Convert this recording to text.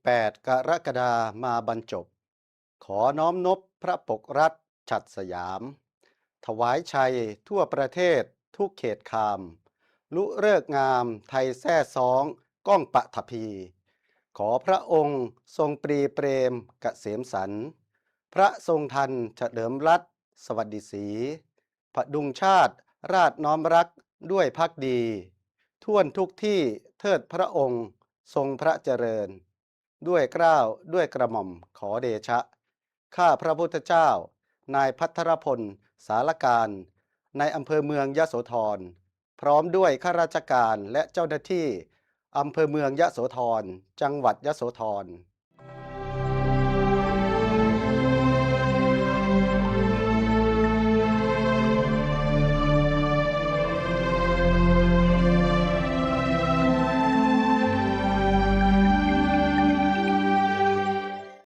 18กรกฎามาบรรจบขอน้อมนบพระปกรัฐฉัตรสยามถวายชัยทั่วประเทศทุกเขตคามลุฤกษ์งามไทยแท้ซ้องก้องปฐพีขอพระองค์ทรงปรีเปรมเกษมสันต์พระทรงทันเฉลิมรัตน์สวัสดิศรีผดุงชาติราชน้อมรักด้วยภักดีท่วนทุกที่เทิดพระองค์ทรงพระเจริญด้วยเกล้าวด้วยกระหม่อมขอเดชะข้าพระพุทธเจ้านายพัทรพลสารการในอำเภอเมืองยโสธรพร้อมด้วยข้าราชการและเจ้าหน้าที่อำเภอเมืองยโสธรจังหวัดยโสธร